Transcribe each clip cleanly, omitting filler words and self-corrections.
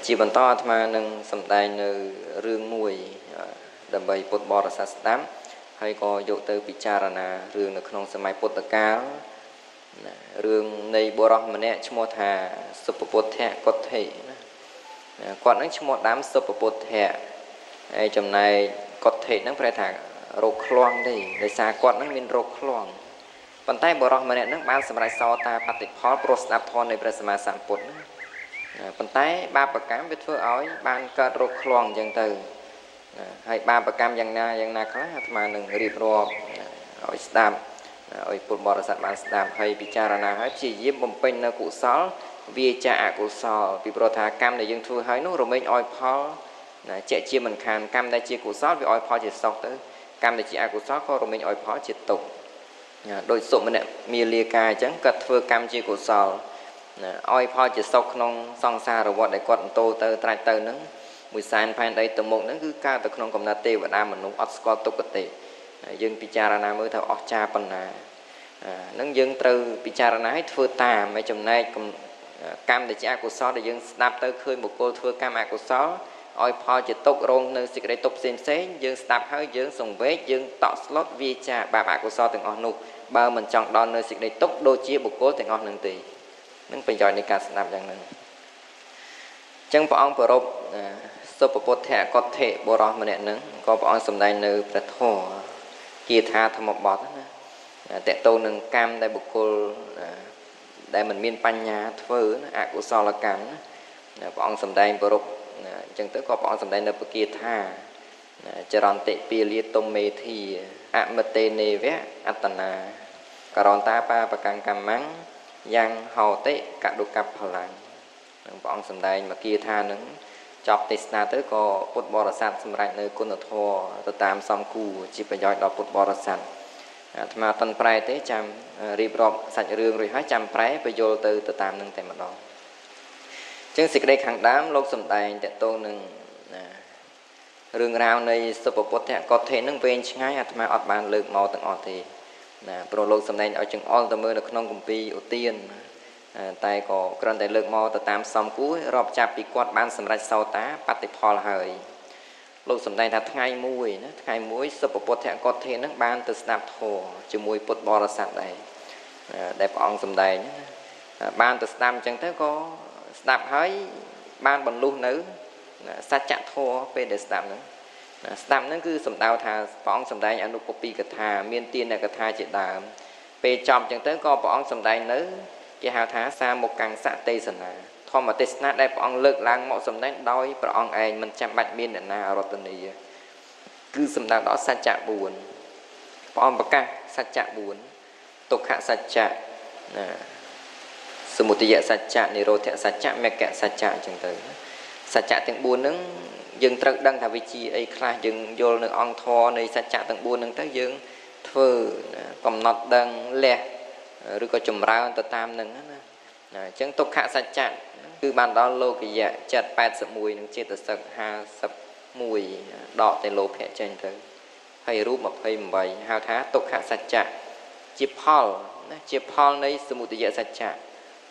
ជាបន្តអាត្មានឹងសម្ដែងនៅរឿងមួយដើម្បីពុទ្ធបរិស័ទស្ដាប់ហើយក៏យកទៅពិចារណារឿងនៅក្នុងសម័យពុទ្ធកាលរឿងនៃបុរសម្នាក់ឈ្មោះថាសុពពុទ្ធៈកុដ្ឋិគាត់នឹងឈ្មោះដើមសុពពុទ្ធៈហើយចំណែកកុដ្ឋិហ្នឹងប្រែថារោគខ្លងទេដោយសារគាត់នឹងមានរោគខ្លងប៉ុន្តែបុរសម្នាក់ហ្នឹងបានសម្រេចសោតាបតិផលព្រោះស្ដាប់ធម៌នៃព្រះសម្មាសម្ពុទ្ធប៉ុន្តែបាបកម្មវាធ្វើឲ្យបានកើតរោគខ្លងអញ្ចឹងទៅហើយបាបកម្មយ៉ាងណាខ្លះអាត្មានឹងរៀបរាប់ឲ្យស្ដាប់ឲ្យពុទ្ធបរិស័ទបានស្ដាប់ហើយពិចារណាហើយព្យាយាមបំពេញនៅកុសលវាចាអកុសលពីព្រោះថាកម្មដែលយើងធ្វើហើយនោះរមែងឲ្យផលជាក់ជាមិនខានកម្មដែលជាកុសលវាឲ្យផលជាសុខទៅកម្មដែលជាអកុសលក៏រមែងឲ្យផលជាទុក្ខដោយសុមនៈមាលាកាអញ្ចឹងគាត់ធ្វើកម្មជាកុសលឲ្យផលជាសុខក្នុងសង្សារវដ្តដែលគាត់បន្តទៅត្រាច់ទៅហ្នឹងមួយសែនផែនដីទៅមុខហ្នឹងគឺកើតទៅក្នុងកំណត់ទេវតាមនុស្សអត់ស្គាល់ទុក្ខទេយើងពិចារណាមើលថាអស្ចារ្យប៉ុណ្ណាហ្នឹងយើងត្រូវពិចារណាឲ្យធ្វើតាមឲ្យចំណែកកម្មដែលជាអកុសលដែលយើងស្ដាប់ទៅឃើញបុគ្គលធ្វើកម្មអកុសលឲ្យផលជាទុក្ខរងនៅសេចក្តីទុក្ខផ្សេងយើងស្ដាប់ហើយយើងសង្វេគយើងតក់ស្លុតវាចាបាបអកុសលទាំងអស់នោះបើមិនចង់ដល់នៅសេចក្តីទុក្ខដូចជាបុគ្គលទាំងអស់នឹងទេនឹងប្រយោជន៍នៃការស្ដាប់យ៉ាងហ្នឹងអញ្ចឹងព្រះអង្គប្រពសុពពុទ្ធៈកុដ្ឋិបុរសម្នាក់ហ្នឹងក៏ព្រះអង្គសម្ដែងនៅព្រះធម៌គាថាធម្មបទណាតកតូននឹងកម្មដែលបុគ្គលដែលមិនមានបញ្ញាធ្វើអកុសលកម្មព្រះអង្គសម្ដែងប្រពអញ្ចឹងទៅក៏ព្រះអង្គសម្ដែងនៅពគាថាចរន្តិពាលាទុំមេធីអមតេនេវៈអត្តនាករន្តាបាបកម្មកម្មੰយ៉ាងហោតិកដុកផលាំងនឹងព្រះអង្គសម្ដែងមកគាថានឹងចប់ទេសនាទៅក៏ពុទ្ធបរិស័ទសម្រេចនៅគុណធម៌ទៅតាមសំគូជាប្រយោជន៍ដល់ពុទ្ធបរិស័ទអាត្មាតន់ប្រែទេចាំរៀបរាប់សាច់រឿងរួចហើយចាំប្រែបញ្យល់ទៅតាមនឹងតែម្ដងអញ្ចឹងសេចក្តីខាងដើមលោកសម្ដែងតកតងនឹងរឿងរ៉ាវនៃសុពពុទ្ធៈកុដ្ឋិនឹងវែងឆ្ងាយអាត្មាអត់បានលើកមកទាំងអស់ទេព្រោះលោកសម្ដែងឲ្យចង្អុលទៅមើលនៅក្នុងគម្ពីរឧទានតែក៏គ្រាន់តែលើកមកទៅតាមសំគួររាប់ចាប់ពីគាត់បានសម្រេចសោតាបតិផលហើយលោកសម្ដែងថាថ្ងៃមួយសុពពុទ្ធៈកុដ្ឋិនឹងបានទៅស្ដាប់ធម៌ជាមួយពុទ្ធបរិស័ទដែលព្រះអង្គសម្ដែងបានទៅស្ដាប់អញ្ចឹងទៅក៏ស្ដាប់ហើយបានបរលុះនៅសច្ចធម៌ពេលដែលស្ដាប់ហ្នឹងគឺសំដៅថាព្រះអង្គសម្ដែងអនុពពីកថាមានទានកថាជាដើមពេលចប់អញ្ចឹងទៅក៏ព្រះអង្គសម្ដែងនៅគេហៅថាសាមុគង្សទេសនាធម្មទេសនាដែលព្រះអង្គលើកឡើងមកសម្ដែងដោយព្រះអង្គឯងមិនចាំបាច់មានអ្នកណារតនីគឺសំដៅដល់សច្ចៈ4ព្រះអង្គប្រកាសសច្ចៈ4ទុក្ខសច្ចៈសមុទយសច្ចៈនិរោធសច្ចៈមគ្គសច្ចៈអញ្ចឹងទៅសច្ចៈទាំង4ហ្នឹងយើងត្រូវដឹងថាវាជាអីខ្លះយើងយល់នៅអង្គធរនៃសច្ចៈទាំង4ហ្នឹងទៅយើងធ្វើកំណត់ដឹងលះឬក៏ចម្រើនទៅតាមហ្នឹងណាអញ្ចឹងទុក្ខសច្ចៈគឺបានដល់លោកយៈចិត្ត81និងចេតសិក51ដកតែលោភៈចេញទៅហើយរូប28ហៅថាទុក្ខសច្ចៈជាផលណាជាផលនៃសមុទយសច្ចៈ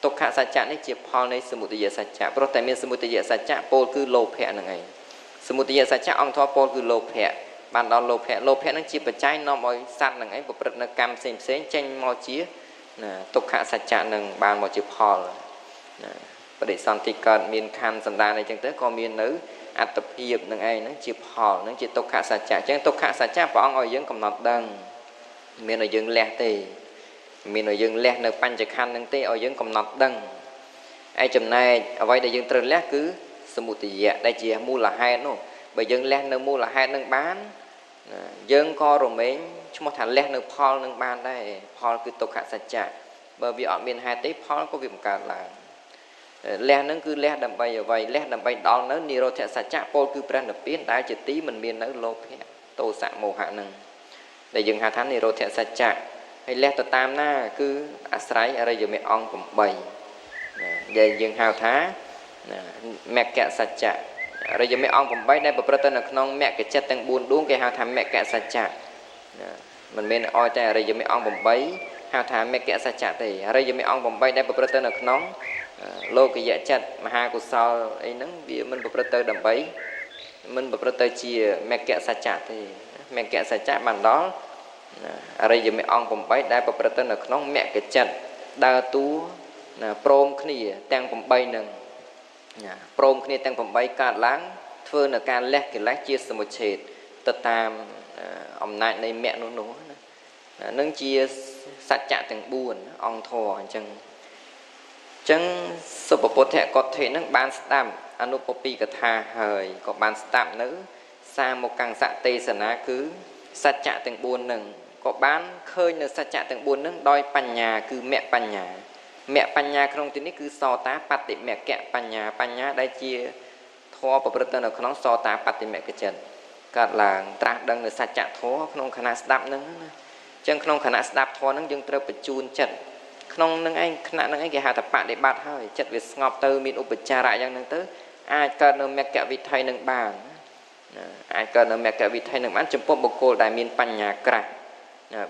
ទុក្ខសច្ចៈនេះជាផលនៃសមុទយសច្ចៈព្រោះតែមានសមុទយសច្ចៈពោលគឺលោភៈហ្នឹងឯងសមុទយសច្ចៈអង្គធម៌ពោលគឺលោភៈបានដល់លោភៈហ្នឹងជាបច្ច័យនាំឲ្យសត្វហ្នឹងឯងប្រព្រឹត្តនៅកម្មផ្សេងចេញមកជាទុក្ខសច្ចៈនឹងបានមកជាផលបដិសន្ធិកើតមានខណ្ឌសន្តានអីចឹងទៅក៏មាននៅអត្តភាពនឹងឯងហ្នឹងជាផលហ្នឹងជាទុក្ខសច្ចៈអញ្ចឹងទុក្ខសច្ចៈព្រះអង្គឲ្យយើងកំណត់ដឹងមានឲ្យយើងលះទេមានឲ្យយើងលះនៅបញ្ចខណ្ឌហ្នឹងទេឲ្យយើងកំណត់ដឹងឯចំណែកអ្វីដែលយើងត្រូវលះគឺសមុទយៈដែលជាមូលហេតុនោះបើយើងលះនៅមូលហេតុនឹងបានយើងក៏រមែងឈ្មោះថាលះនៅផលនឹងបានដែរផលគឺទុក្ខសច្ចៈបើវាអត់មានហេតុទេផលក៏វាមិនកើតឡើងលះនឹងគឺលះដើម្បីអ្វីលះដើម្បីដល់នៅនិរោធសច្ចៈពោលគឺព្រះនិព្វានដែលជាទីមិនមាននៅលោភៈទោសៈមោហៈនឹងដែលយើងហៅថានិរោធសច្ចៈហើយលះទៅតាមណាគឺអាស្រ័យអរិយមគ្គអង្គ8ដែលយើងហៅថាមគ្គសច្ចៈអរិយមគ្គអង្គ8ដែលប្រព្រឹត្តទៅនៅក្នុងមគ្គចិត្តទាំង4ដួងគេហៅថាមគ្គសច្ចៈមិនមែនឲ្យតែអរិយមគ្គអង្គ8ហៅថាមគ្គសច្ចៈទេអរិយមគ្គអង្គ8ដែលប្រព្រឹត្តទៅនៅក្នុង លោកយៈចិត្តមហាកុសលអីហ្នឹងវាមិនប្រព្រឹត្តទៅដើម្បីមិនប្រព្រឹត្តទៅជាមគ្គសច្ចៈទេមគ្គសច្ចៈបានដល់អរិយមគ្គអង្គ8ដែលប្រព្រឹត្តទៅនៅក្នុងមគ្គចិត្តដើរតួព្រមគ្នាទាំង8ហ្នឹងព្រមគ្នាទាំង8កើតឡើងធ្វើនៅការលះកិលេសជាសមុច្ឆេទទៅតាមអំណាចនៃមគ្គនោះនឹងជាសច្ចៈទាំង4អង្គធម៌អញ្ចឹងសុបពុទ្ធកថេនឹងបានស្ដាប់អនុពពីកថាហើយក៏បានស្ដាប់នៅសាមកង្សទេសនាគឺសច្ចៈទាំង4នឹងក៏បានឃើញនៅសច្ចៈទាំង4នឹងដោយបញ្ញាគឺមគ្គបញ្ញាក្នុងទីនេះគឺសោតាបតិមគ្គបញ្ញាដែលជាធម៌ប្រព្រឹត្តទៅនៅក្នុងសោតាបតិមគ្គចិត្តកើតឡើងត្រាស់ដឹងនៅសច្ចៈធម៌ក្នុងខណៈស្ដាប់នឹងណាអញ្ចឹងក្នុងខណៈស្ដាប់ធម៌នឹងយើងត្រូវបញ្ជូនចិត្តក្នុងនឹងឯងខណៈនឹងឯងគេហៅថាបដិបត្តិហើយចិត្តវាស្ងប់ទៅមានឧបចារៈយ៉ាងហ្នឹងទៅអាចកើតនៅមគ្គវិថីនឹងបានអាចកើតនៅមគ្គវិថីនឹងបានចំពោះបុគ្គលដែលមានបញ្ញាក្រាស់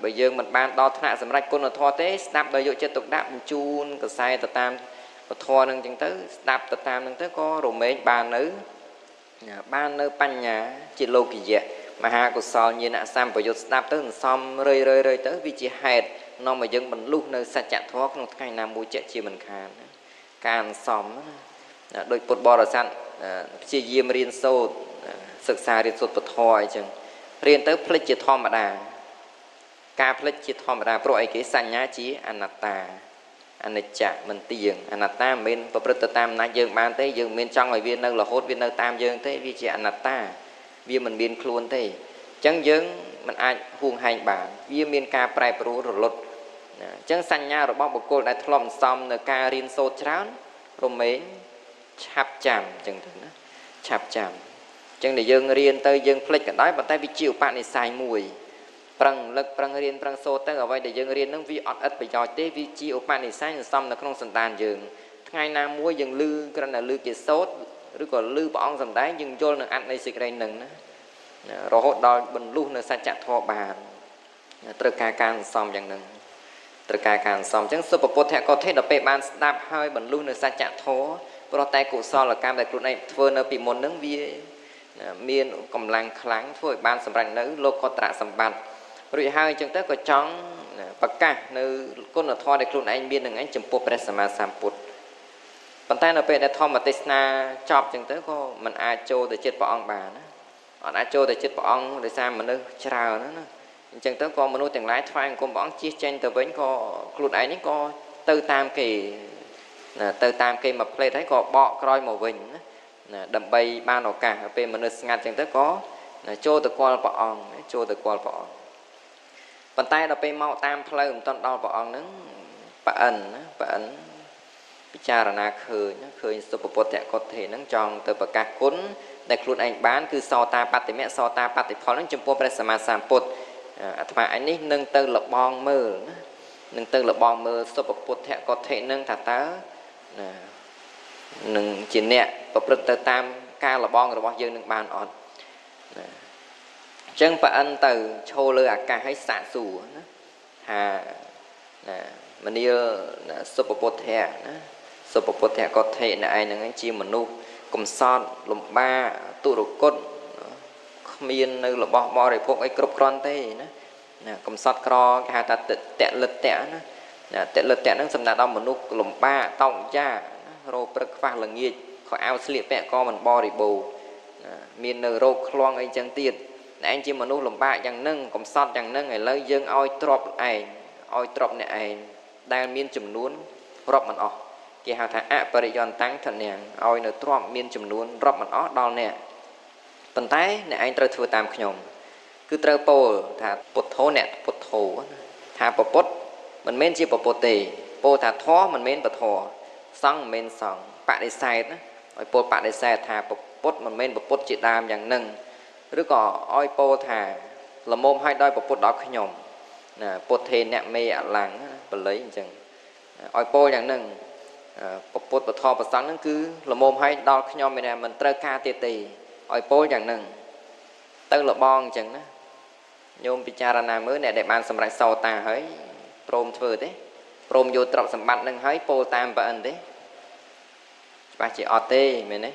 បើយើងមិនបានដល់ថ្នាក់សម្រេចគុណធម៌ទេស្ដាប់ដោយយកចិត្តទុកដាក់បញ្ជូនកសែទៅតាមពធនឹងអញ្ចឹងទៅស្ដាប់ទៅតាមនឹងទៅក៏រមែងបាននៅបញ្ញាជាលោកយៈមហាកុសលញាណសម្បយុទ្ធស្ដាប់ទៅសន្សំរឿយទៅវាជាហេតុនាំឲ្យយើងបរលុះនៅសច្ចធម៌ក្នុងថ្ងៃណាមួយជាមិនខានការអន្សំដោយពុទ្ធបរិស័ទព្យាយាមរៀនសូត្រសិក្សារៀនសូត្រពធអីចឹងរៀនទៅផ្លិចជាធម្មតាការផ្លិចជាធម្មតាព្រោះអីគេសញ្ញាជាអនត្តាអនិច្ចមិនទៀងអនត្តាមិនមែនប្រព្រឹត្តទៅតាមអំណាចយើងបានទេយើងមិនចង់ឲ្យវានៅរហូតវានៅតាមយើងទេវាជាអនត្តាវាមិនមានខ្លួនទេអញ្ចឹងយើងមិនអាចហួងហែងបានវាមានការប្រែប្រួលរលត់អញ្ចឹងសញ្ញារបស់បុគ្គលដែលធ្លាប់សន្សំនៅការរៀនសូត្រច្រើនរមែងឆាប់ចាំអញ្ចឹងទៅណាឆាប់ចាំអញ្ចឹងដែលយើងរៀនទៅយើងភ្លេចក៏ដោយប៉ុន្តែវាជាឧបនិស្ស័យមួយប្រឹងលឹកប្រឹងរៀនប្រឹងសូត្រទៅអ្វីដែលយើងរៀននឹងវាអត់ឥតប្រយោជន៍ទេវាជាឧបនិស្ស័យសន្សំនៅក្នុងសន្តានយើងថ្ងៃណាមួយយើងលឺគ្រាន់តែលឺគេសូត្រឬក៏លឺព្រះអង្គសម្ដែងយើងយល់នឹងអត្ថនៃសេចក្តីនឹងណារហូតដល់បរលុះនៅសច្ចធម៌បានត្រូវការសន្សំយ៉ាងហ្នឹងត្រូវការសន្សំអញ្ចឹងសុបពុទ្ធកថេដល់ពេលបានស្ដាប់ហើយបរលុះនៅសច្ចធម៌ព្រោះតែកុសលកម្មដែលខ្លួនឯងធ្វើនៅពីមុនហ្នឹងវាមានកម្លាំងខ្លាំងធ្វើឲ្យបានសម្រេចនៅលោកត្រសម្បត្តិរួចហើយអញ្ចឹងទៅក៏ចង់ប្រកាសនៅគុណធម៌ដែលខ្លួនឯងមាននឹងឯងចំពោះព្រះសម្មាសម្ពុទ្ធប៉ុន្តែនៅពេលដែលធម្មទេសនាចប់អញ្ចឹងទៅក៏មិនអាចចូលទៅចិត្តព្រះអង្គបានណាអត់អាចចូលទៅចិត្តព្រះអង្គដោយសារមនុស្សច្រើនណាអញ្ចឹងទៅក៏មនុស្សទាំងឡាយថ្វាយអង្គមព្រះអង្គជិះចេញទៅវិញក៏ខ្លួនឯងនេះក៏ទៅតាមគេមកផ្លេតហើយក៏បកក្រោយមកវិញណាដើម្បីបានឱកាសពេលមនុស្សស្ងាត់អញ្ចឹងទៅក៏ចូលទៅគាល់ព្រះអង្គប៉ុន្តែដល់ពេលមកតាមផ្លូវមិនទាន់ដល់ព្រះអង្គហ្នឹងប្រអិនពិចារណាឃើញសុបពុទ្ធកថេហ្នឹងចង់ទៅប្រកាសគុណដែលខ្លួនឯងបានគឺសោតាបតិមគ្គសោតាបតិផលហ្នឹងចំពោះព្រះសម្មាសម្ពុទ្ធអាត្មាឯនេះនឹងទៅលបងមើលសុបពុទ្ធកថេហ្នឹងថាតើនឹងជាអ្នកប្រព្រឹត្តទៅតាមការលបងរបស់យើងនឹងបានអត់ណាអញ្ចឹងប្រអិនទៅឈរលើអាកាសឲ្យសាកសួរណាថាមនាលសុបពុទ្ធៈណាសុបពុទ្ធៈកថេណឯងហ្នឹងជាមនុស្សកំសត់លំបាកទុរគតគ្មាននៅរបស់បរិភោគអីគ្រប់គ្រាន់ទេណាកំសត់ក្រគេហៅថាតលិតៈណាតលិតៈហ្នឹងសំដៅដល់មនុស្សលំបាកតោកយ៉ារោព្រឹកខ្វះល្ងាចខោអាវស្លៀកពាក់ក៏មិនបរិបូរមាននៅរោគខ្លងអីចឹងទៀតឯងជាមនុស្សលំបាកយ៉ាងហ្នឹងកំសត់យ៉ាងហ្នឹងឥឡូវយើងឲ្យទ្របឯងឲ្យទ្របអ្នកឯងដែលមានចំនួនរាប់មិនអស់គេហៅថាអបរិយន្តੰធនាងឲ្យនៅទ្របមានចំនួនរាប់មិនអស់ដល់អ្នកប៉ុន្តែអ្នកឯងត្រូវធ្វើតាមខ្ញុំគឺត្រូវពោលថាពុទ្ធោអ្នកពុទ្ធោថាពពុទ្ធមិនមែនជាពពុទ្ធទេពោលថាធម៌មិនមែនពធសង្ឃមិនមែនសង្ឃបដិសេធណាឲ្យពោលបដិសេធថាពពុទ្ធមិនមែនពពុទ្ធជាដើមយ៉ាងហ្នឹងឬក៏ឲ្យពោលថាលមមឲ្យដោយពពុទ្ធដល់ខ្ញុំណាពុទ្ធេអ្នកមេអលੰបល័យអញ្ចឹងឲ្យពោលយ៉ាងហ្នឹងពពុទ្ធពធប្រសង្ឃហ្នឹងគឺលមមឲ្យដល់ខ្ញុំមិនត្រូវការទៀតទេឲ្យពោលយ៉ាងហ្នឹងទៅលបងអញ្ចឹងណាញោមពិចារណាមើលអ្នកដែលបានសម្រេចសោតាហើយព្រមធ្វើទេព្រមយកទ្រព្យសម្បត្តិនឹងហើយពោលតាមប្រអិនទេ ច្បាស់ជាអត់ទេមែនទេ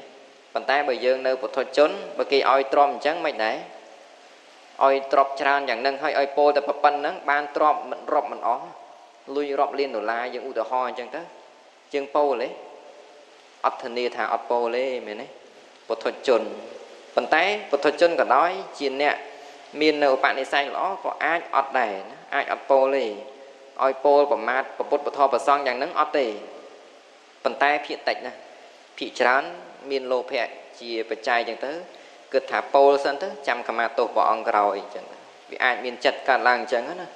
ប៉ុន្តែបើយើងនៅពុទ្ធជនបើគេឲ្យទ្រាំអញ្ចឹងមិនដែរឲ្យទ្របច្រើនយ៉ាងហ្នឹងហើយឲ្យពោលតែប៉ុណ្្នឹងបានទ្របមិនរាប់មិនអស់លុយរាប់លានដុល្លារយើងឧទាហរណ៍អញ្ចឹងទៅជាងពោលទេអត់ធានាថាអត់ពោលទេមែនទេពុទ្ធជនប៉ុន្តែពុទ្ធជនក៏ដោយជាអ្នកមាននៅឧបនិស្ស័យល្អក៏អាចអត់ដែរណាអាចអត់ពោលទេឲ្យពោលប្រមាថពុទ្ធពធប្រសងយ៉ាងហ្នឹងអត់ទេប៉ុន្តែភាគតិចណាភាគច្រើនមានលោភៈជាបច្ច័យអញ្ចឹងទៅគិតថាពោលសិនទៅចាំកម្មាទោសព្រះអង្គក្រោយអញ្ចឹងវាអាចមានចិត្តកើតឡើងអញ្ចឹងណា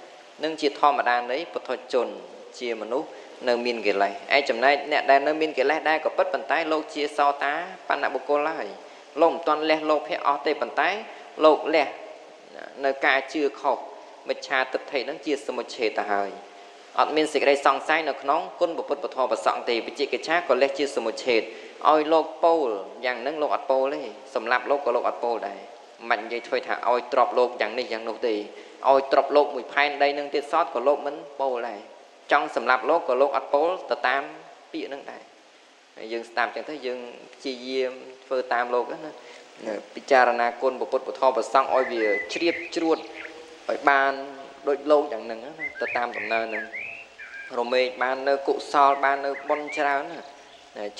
នឹងជាធម្មតានៃពុទ្ធជនជាមនុស្សនៅមានកិលេសឯចំណែកអ្នកដែលនៅមានកិលេសដែរក៏ពិតប៉ុន្តែលោកជាសោតាបណ្ណបុគ្គលហើយលោកមិនទាន់លះលោភៈអស់ទេប៉ុន្តែលោកលះនៅការជឿខុសមិច្ឆាទិដ្ឋិនឹងជាសមុច្ឆេទទៅហើយអត់មានសេចក្តីសង្ស័យនៅក្នុងគុណពុទ្ធពធប្រសង្ឃទេវិជ្ជកិច្ឆាក៏លះជាសមុច្ឆេទឲ្យលោកពោលយ៉ាងហ្នឹងលោកអត់ពោលទេសម្រាប់លោកក៏លោកអត់ពោលដែរមិននិយាយធ្វើថាឲ្យទ្របលោកយ៉ាងនេះយ៉ាងនោះទេឲ្យទ្របលោកមួយផែនដីនឹងទៀតសតក៏លោកមិនពោលដែរចង់សម្រាប់លោកក៏លោកអត់ពោលទៅតាមពាក្យហ្នឹងដែរហើយយើងស្ដាប់ចឹងទៅយើងព្យាយាមធ្វើតាមលោកណាពិចារណាគុណពុទ្ធពធប្រសង្ឃឲ្យវាជ្រាបជ្រួតឲ្យបានដូចលោកយ៉ាងហ្នឹងណាទៅតាមដំណើរហ្នឹងរមែងបាននៅកុសលបាននៅបុណ្យច្រើនណា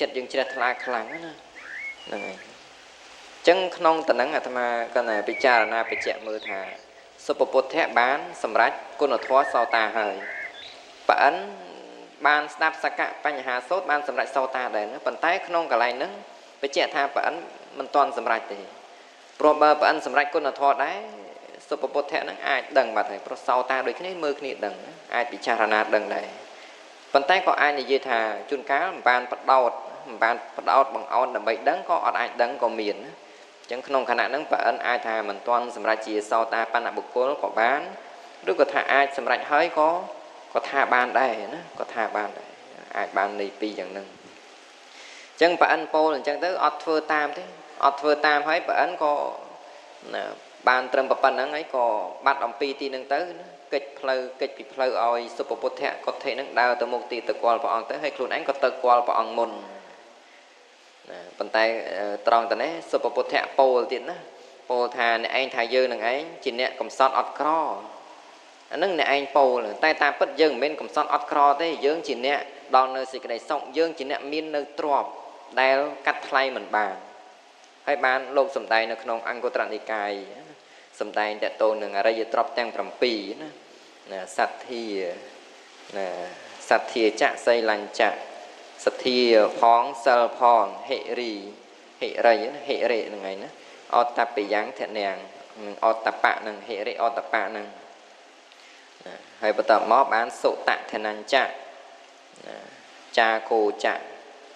ចិត្តយើងជ្រះថ្លាខ្លាំងណាហ្នឹងហើយអញ្ចឹងក្នុងតំណែងអាត្មាគាត់ថាពិចារណាបញ្ជាក់មើលថាសុពពុទ្ធៈបានសម្រេចគុណធម៌សោតាហើយប៉ិនបានស្ដាប់សកៈបញ្ហាសូត្របានសម្រេចសោតាដែរណាប៉ុន្តែក្នុងកន្លែងហ្នឹងបញ្ជាក់ថាប៉ិនមិនទាន់សម្រេចទេព្រោះបើប៉ិនសម្រេចគុណធម៌ដែរសុពពុទ្ធៈហ្នឹងអាចដឹងបាត់ហើយព្រោះសោតាដូចគ្នាមើលគ្នាដឹងអាចពិចារណាដឹងដែរប៉ុន្តែក៏អាចនិយាយថាជួនកាលមិនបានបដោតបង្អោនដើម្បីដឹងក៏អត់អាចដឹងក៏មានណាអញ្ចឹងក្នុងខណៈហ្នឹងប៉ិនអាចថាមិនទាន់សម្រេចជាសោតាបណ្ណបុគ្គលក៏បានឬក៏ថាអាចសម្រេចហើយក៏ថាបានដែរណាក៏ថាបានដែរអាចបាននៃពីរយ៉ាងហ្នឹងអញ្ចឹងប៉ិនពោលអញ្ចឹងទៅអត់ធ្វើតាមទេអត់ធ្វើតាមហើយប៉ិនក៏បានត្រឹមប៉ុណ្្នឹងហើយក៏បាត់អំពីទីហ្នឹងទៅណាកិច្ចពីផ្លូវឲ្យសុពពុទ្ធៈកុដ្ឋិហ្នឹងដើរទៅមុខទីទៅគាល់ព្រះអង្គទៅហើយខ្លួនឯងក៏ទៅគាល់ព្រះអង្គមុនណាប៉ុន្តែត្រង់តែនេះសុពពុទ្ធៈពោលទៀតណាពោលថាអ្នកឯងថាយើងនឹងឯងជាអ្នកកំសត់អត់ក្រអានឹងអ្នកឯងពោលតែតាមពិតយើងមិនមែនកំសត់អត់ក្រទេយើងជាអ្នកដល់នៅសេចក្តីសុខយើងជាអ្នកមាននៅទ្រព្យដែលកាត់ថ្លៃមិនបានហើយបានលោកសំដែងនៅក្នុងអង្គត្រនិកាយសំដែងតទៅនឹងអរិយទ្រព្យទាំង7ណាសទ្ធាណាសទ្ធាចៈសីលញ្ចៈសទ្ធាផងសិលផងហិរីហ្នឹងឯងណាអតបិយ៉ាងធនាងនឹងអតបៈនឹងហិរិអតបៈនឹងហើយបន្តមកបានសុតធនញ្ចៈចាកោចៈ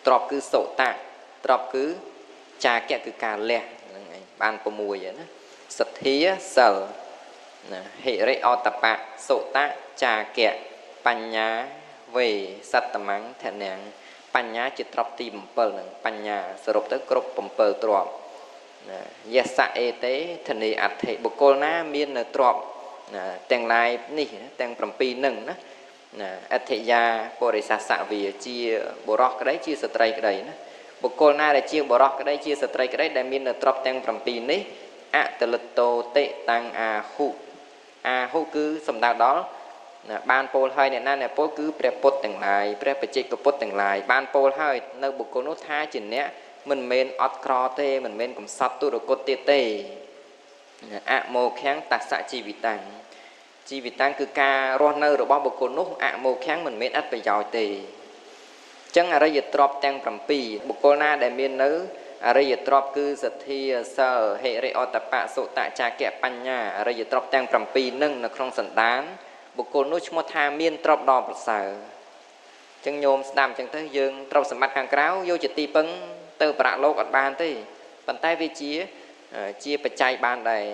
ទ្រព្យគឺសុតៈទ្រព្យគឺចាកៈគឺការលះហ្នឹងឯងបាន6ហើយណាសទ្ធាសិលណាហិរិអតបៈសុតៈចាកៈបញ្ញាវេសត្តមង្ឃធនាងបញ្ញាជាទ្រព្យទី7ហ្នឹងបញ្ញាសរុបទៅគ្រប់7ទ្រព្យណាយសៈអេតេធនេអត្ថិបុគ្គលណាមាននៅទ្រព្យណាទាំងឡាយនេះទាំង7ហ្នឹងណាអធិយាបរិសសវាជាបុរសក្តីជាស្ត្រីក្តីណាបុគ្គលណាដែលជាបុរសក្តីជាស្ត្រីក្តីដែលមាននៅទ្រព្យទាំង7នេះអតលតោតិតាំងអាហុគឺសំដៅដល់ណាបានពោលហើយអ្នកណាអ្នកពោលគឺព្រះពុទ្ធទាំងឡាយព្រះបច្ចេកពុទ្ធទាំងឡាយបានពោលហើយនៅបុគ្គលនោះថាជាអ្នកមិនមែនអត់ក្រទេមិនមែនកំសត់ទុរគតទៀតទេអមោខាំងតសៈជីវិតាំងគឺការរស់នៅរបស់បុគ្គលនោះអមោខាំងមិនមែនអត្ថប្រយោជន៍ទេអញ្ចឹងអរិយទ្រព្យទាំង7បុគ្គលណាដែលមាននៅអរិយទ្រព្យគឺសទ្ធាសិលហិរិអតបៈសុតៈចាកៈបញ្ញាអរិយទ្រព្យទាំង7នឹងនៅក្នុងសន្តានបុគ្គលនោះឈ្មោះថាមានទ្រព្យដ៏ប្រសើរអញ្ចឹងញោមស្ដាប់អញ្ចឹងទៅយើងទ្រព្យសម្បត្តិខាងក្រៅយកជាទីពឹងទៅប្រាក់លោកអត់បានទេប៉ុន្តែវាជាបច្ច័យបានដែរ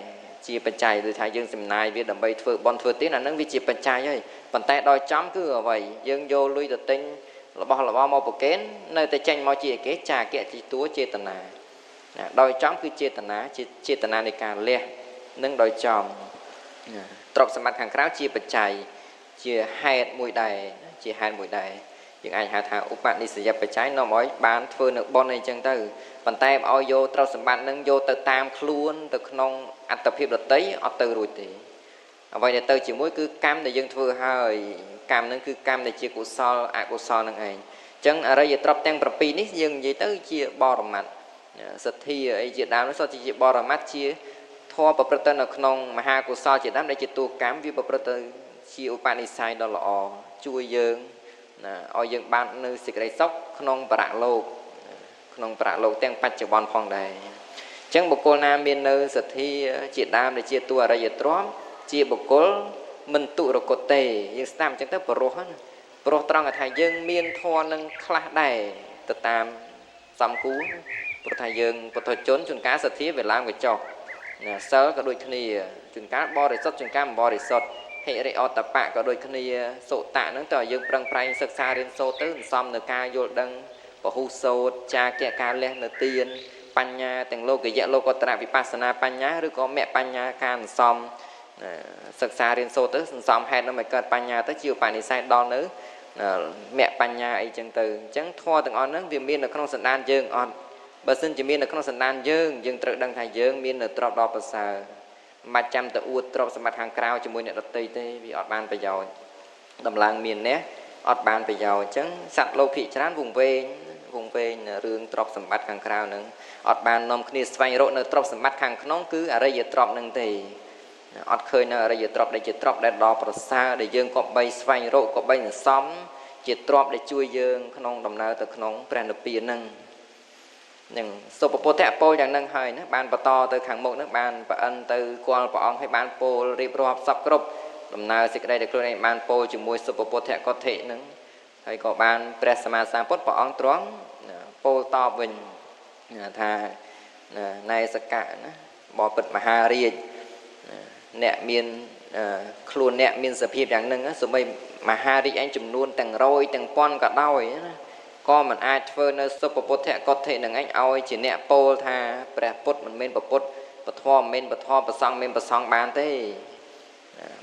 ជាបច្ច័យដូចថាយើងសំណាយវាដើម្បីធ្វើបន់ធ្វើទានអានឹងវាជាបច្ច័យហើយប៉ុន្តែដល់ចំគឺអ្វីយើងយកលុយទៅទិញរបស់មកប្រគេននៅតែចេញមកជាអកេចាកៈជាតួចេតនាដោយចំគឺចេតនានៃការលះនឹងដោយចំទ្រព្យសម្បត្តិខាងក្រៅជាបច្ច័យជាហេតុមួយដែរ យើងអាចហៅថាឧបនិស្សយបច្ច័យនាំឲ្យបានធ្វើនៅបុណ្យអីចឹងទៅប៉ុន្តែឲ្យយកទ្រព្យសម្បត្តិនឹងយកទៅតាមខ្លួនទៅក្នុងអត្តភាពដតីអត់ទៅរួចទេអ្វីដែលទៅជាមួយគឺកម្មដែលយើងធ្វើហើយកម្មនឹងគឺកម្មដែលជាកុសលអកុសលនឹងឯងអញ្ចឹងអរិយទ្រព្យទាំង7នេះយើងនិយាយទៅជាបរមត្ថសទ្ធាអីជាដើមនោះសុទ្ធជាបរមត្ថជាធម៌ប្រព្រឹត្តទៅនៅក្នុងមហាកុសលជាដើមដែលជាតួកម្មវាប្រព្រឹត្តទៅជាឧបនិស្ស័យដ៏ល្អជួយយើងណាឲ្យយើងបាននៅសេចក្តីសុខក្នុងបរលោកទាំងបច្ចុប្បន្នផងដែរអញ្ចឹងបុគ្គលណាមាននៅសទ្ធាជាដើមដែលជាតួអរិយទ្រព្យជាបុគ្គលមិនទុរគតទេយើងស្ដាប់អញ្ចឹងទៅព្រោះត្រង់ថាយើងមានធម៌នឹងខ្លះដែរទៅតាមសំគួរព្រោះថាយើងពុទ្ធជនជួនកាលសទ្ធាវាឡើងវាចុះណាសិលក៏ដូចគ្នាជួនកាលបរិសុទ្ធជួនកាលមិនបរិសុទ្ធហិរិអតបៈក៏ដូចគ្នាសុតៈហ្នឹងតើយើងប្រឹងប្រែងសិក្សារៀនសូត្រទៅសំនៅការយល់ដឹងពហុសូត្រចាគៈការលះនៅទានបញ្ញាទាំងលោកយៈលោកតរវិបស្សនាបញ្ញាឬក៏មគ្គបញ្ញាការសំសិក្សារៀនសូត្រទៅសន្សំហេតុនឹងឲ្យកើតបញ្ញាទៅជាឧបនិស្ស័យដល់នៅមគ្គបញ្ញាអីចឹងទៅអញ្ចឹងធម៌ទាំងអស់ហ្នឹងវាមាននៅក្នុងសន្តានយើងអត់បើសិនជាមាននៅក្នុងសន្តានយើងត្រូវដឹងថាយើងមាននៅទ្រព្យដ៏ប្រសើរមិនបាច់ចាំទៅអួតទ្រព្យសម្បត្តិខាងក្រៅជាមួយអ្នកដទៃទេវាអត់បានប្រយោជន៍ដំឡើងមាននេះអត់បានប្រយោជន៍អញ្ចឹងសត្វលោកភិកច្រើនវង្វេងរឿងទ្រព្យសម្បត្តិខាងក្រៅហ្នឹងអត់បាននាំគ្នាស្វែងរកនៅទ្រព្យសម្បត្តិខាងក្នុងគឺអរិយទ្រព្យហ្នឹងទេអត់ឃើញនៅអរិយទ្រព្យដែលជាទ្រព្យដែលដ៏ប្រសើរដែលយើងក៏បីស្វែងរកក៏បីសន្សំជាទ្រព្យដែលជួយយើងក្នុងដំណើរទៅក្នុងព្រះនិព្វានហ្នឹងនឹងសុពពុទ្ធៈពោលយ៉ាងហ្នឹងហើយណាបានបន្តទៅខាងមុខហ្នឹងបានប្រអិនទៅគាល់ព្រះអង្គឲ្យបានពោលរៀបរាប់សពគ្រប់ដំណើរសេចក្តីដែលខ្លួនឯងបានពោលជាមួយសុពពុទ្ធៈកថេហ្នឹងហើយក៏បានព្រះសម្មាសម្ពុទ្ធព្រះអង្គទ្រង់ពោលតបវិញថាណែសកៈណាបបិទ្ធមហារាជអ្នកមានខ្លួនអ្នកមានសភាពយ៉ាងហ្នឹងសូម្បីមហារាជឯងចំនួនទាំងរយទាំងពាន់ក៏ដោយណាក៏មិនអាចធ្វើនៅសុពពុទ្ធៈកថេនឹងឯងឲ្យជាអ្នកពោលថាព្រះពុទ្ធមិនមែនពុទ្ធពធមិនមែនពធប្រសង់មិនមែនប្រសង់បានទេ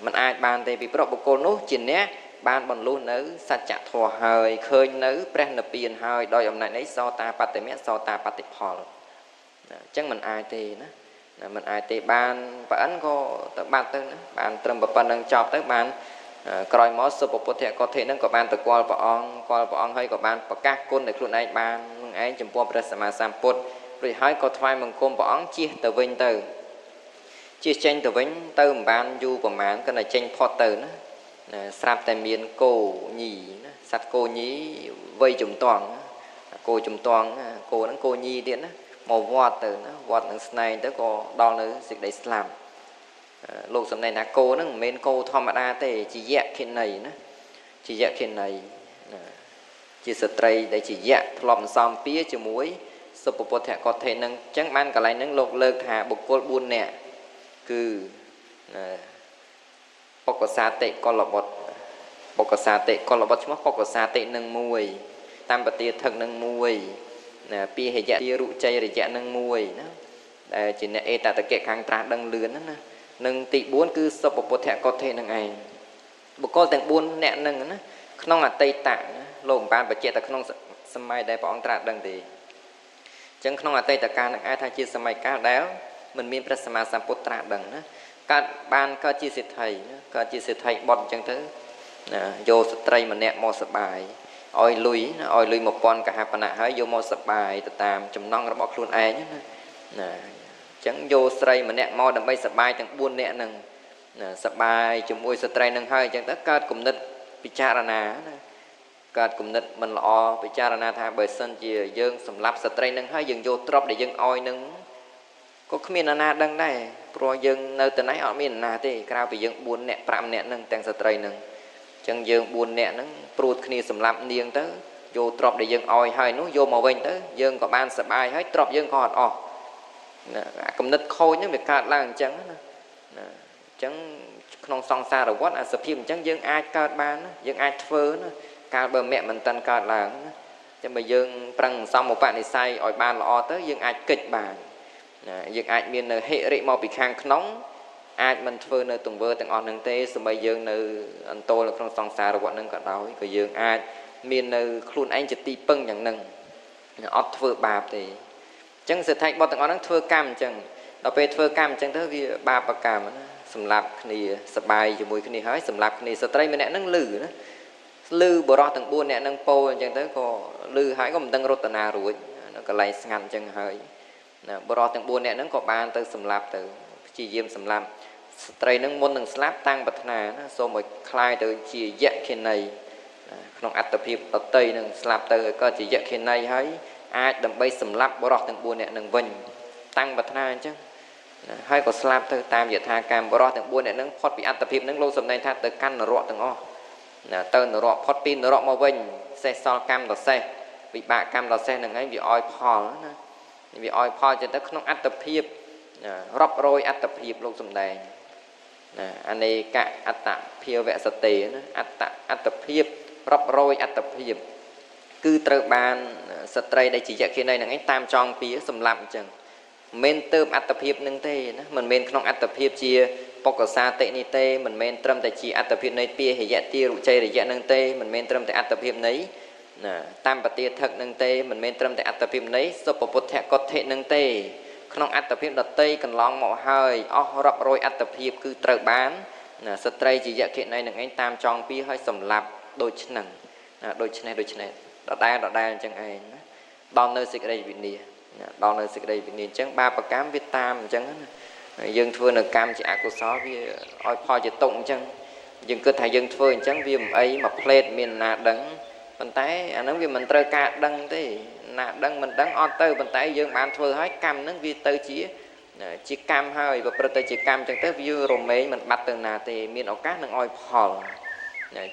មិនអាចបានទេពីព្រោះបុគ្គលនោះជាអ្នកបានបន្លុះនៅសច្ចធម៌ហើយឃើញនៅព្រះនិព្វានហើយដោយអំណាចនៃសោតាបត្តមៈសោតាបត្តិផលអញ្ចឹងមិនអាចទេណាមិនអាចទេបានប្រអិនក៏ទៅបាត់ទៅណាបានត្រឹមប៉ុណ្្នឹងចប់ទៅបានក្រោយមកសុពពុទ្ធៈកថេនឹងក៏បានទៅគាល់ព្រះអង្គហើយក៏បានប្រកាសគុណដែលខ្លួនឯងបាននឹងឯងចំពោះព្រះសម្មាសម្ពុទ្ធរួចហើយក៏ថ្វាយបង្គំព្រះអង្គជិះទៅវិញទៅជិះចេញទៅវិញទៅមិនបានយូរប្រហែលក៏តែចេញផុតទៅណាស្រាប់តែមានគោញីណាសត្វគោញីវ័យជំទង់គោជំទង់គោហ្នឹងគោញីទៀតណាមកវត្តទៅណាវត្តនឹងស្នែងទៅក៏ដល់នៅសេចក្តីស្លាប់លោកសំណែនថាគោហ្នឹងមិនមែនគោធម្មតាទេជាយក្ខិណីណាជាយក្ខិណីជាស្ត្រីដែលជាយក្ខធ្លាប់សំពាជាមួយសុពពុទ្ធៈកថេនឹងអញ្ចឹងបានកន្លែងហ្នឹងលោកលើកថាបុគ្គល4នាក់គឺបុគ្គសាតិកុលបុត្របុគ្គសាតិកុលបុត្រឈ្មោះបុគ្គសាតិនឹង1តាមពទាថឹកនឹង1ណាពីហយៈទារុចៃរយៈនឹង1ណាដែលជាអ្នកអេតតកៈខាងត្រាស់ដឹងលឿនណានឹងទី4គឺសុពពុទ្ធៈកថេនឹងឯងបុគ្គលទាំង4នាក់នឹងណាក្នុងអតីតៈលោកបានបញ្ជាក់តែក្នុងសម័យដែលព្រះអង្គត្រាស់ដឹងទេអញ្ចឹងក្នុងអតីតកាលនឹងអាចថាជាសម័យកាលដែលមិនមានព្រះសម្មាសម្ពុទ្ធត្រាស់ដឹងណាកើតជាសេដ្ឋីកើតជាសេដ្ឋីបុត្រអញ្ចឹងទៅយកស្ត្រីម្នាក់មកសបាយឲ្យលុយ1000កហបណៈហើយយកមកសបាយទៅតាមចំណង់របស់ខ្លួនឯងណាអញ្ចឹងយកស្រីម្នាក់មកដើម្បីសបាយទាំង4នាក់ហ្នឹងសបាយជាមួយស្ត្រីហ្នឹងហើយអញ្ចឹងទៅកើតគំនិតពិចារណាណាកើតគំនិតមិនល្អពិចារណាថាបើសិនជាយើងសម្លាប់ស្ត្រីហ្នឹងហើយយើងយកទ្រព្យដែលយើងឲ្យនឹងក៏គ្មានអ្នកណាដឹងដែរព្រោះយើងនៅទីនេះអត់មានអ្នកណាទេក្រៅពីយើង4នាក់5នាក់ហ្នឹងទាំងស្ត្រីហ្នឹងអញ្ចឹងយើង4នាក់ហ្នឹងព្រួតគ្នាសម្លាប់នាងទៅយកទ្រព្យដែលយើងឲ្យហើយនោះយកមកវិញទៅយើងក៏បានសប្បាយហើយទ្រព្យយើងក៏អត់អស់អាគំនិតខូចហ្នឹងវាកើតឡើងអញ្ចឹងណាអញ្ចឹងក្នុងសង្សារវដ្តអាសភាពអញ្ចឹងយើងអាចកើតបានណាយើងអាចធ្វើណាកាលបើមគ្គមិនតាន់កើតឡើងណាចាំបើយើងប្រឹងសំឧបនិស្ស័យឲ្យបានល្អទៅយើងអាចកិច្ចបានយើងអាចមាននៅហិរិមកពីខាងក្នុងអាចមិនធ្វើនៅទង្វើទាំងអស់នឹងទេសូម្បីយើងនៅអន្តោលនៅក្នុងសង្សារវដ្តនឹងក៏ដោយក៏យើងអាច miền nơi khuôn anh chỉ ti pưngอย่างnâng ọt thưa bạp thì chẳng sự thay bọn tầng nó thưa cam chẳng đọc về thưa cam chẳng thế vì ba bạc cam sầm lạp này sập bài cho mùi này hỏi sầm lạp này sợi mình nè nâng lử nữa lư bờ rọ tầng buôn nè nâng po chẳng tới có lư hái có một tầng rốt tana rồi nó có lấy ngăn chẳng hơi bờ rọ tầng buôn nè nâng có bàn tới sầm lạp từ chỉ diêm sầm lạp tây nâng môn tầng slap tăng bật nà nó số một khai từ chỉ dẹt khi nàyក្នុងអត្តភាពដតីនឹងស្លាប់ទៅក៏ជាយក្ខិណីហើយអាចដើម្បីសម្លាប់បរិសទាំង4នាក់នឹងវិញតាំងប្រាថ្នាអញ្ចឹងហើយក៏ស្លាប់ទៅតាមយថាការបរិសទាំង4នាក់នឹងផុតពីអត្តភាពនឹងលោកសម្ដែងថាទៅកាន់នរកទាំងអស់ទៅនរកផុតពីនរកមកវិញសេះសល់កម្មដសេះវិបាកកម្មដសេះនឹងឯងវាឲ្យផលណាវាឲ្យផលចឹងទៅក្នុងអត្តភាពរាប់រយអត្តភាពលោកសម្ដែងអនេកអត្តភាវសតិណាអត្តភាពរាប់រយអត្តភាពគឺត្រូវបានស្ត្រីដែលជាយក្ខិណីនឹងឯងតាមចង់ពីសម្លាប់អញ្ចឹងមិនទៅអត្តភាពនឹងទេណាមិនមែនក្នុងអត្តភាពជាបកសាតិនេះទេមិនមែនត្រឹមតែជាអត្តភាពនៃពាហយៈទារុចៃរយៈនឹងទេមិនមែនត្រឹមតែអត្តភាពនៃតាមបទាថឹកនឹងទេមិនមែនត្រឹមតែអត្តភាពនៃសុពពុទ្ធកុដ្ឋិនឹងទេក្នុងអត្តភាពដតីកន្លងមកហើយអស់រាប់រយអត្តភាពគឺត្រូវបានស្ត្រីជាយក្ខិណីនឹងឯងតាមចង់ពីឲ្យសម្លាប់ដូចហ្នឹងដូចនេះដដែលអញ្ចឹងឯងណាដល់នៅសេចក្តីវិនាដល់នៅសេចក្តីវិនាអញ្ចឹងបាបកម្មវាតាមអញ្ចឹងណាយើងធ្វើនៅកម្មជាអកុសលវាឲ្យផលជាទុកអញ្ចឹងយើងគិតថាយើងធ្វើអញ្ចឹងវាមិនអីមកផ្លេតមានណាដឹងប៉ុន្តែអាហ្នឹងវាមិនត្រូវការដឹងទេណាដឹងមិនដឹងអត់ទៅប៉ុន្តែយើងបានធ្វើឲ្យកម្មហ្នឹងវាទៅជាកម្មហើយប្រព្រឹត្តទៅជាកម្មអញ្ចឹងទៅវារមែងមិនបាត់ទៅណាទេមានឱកាសនឹងឲ្យផល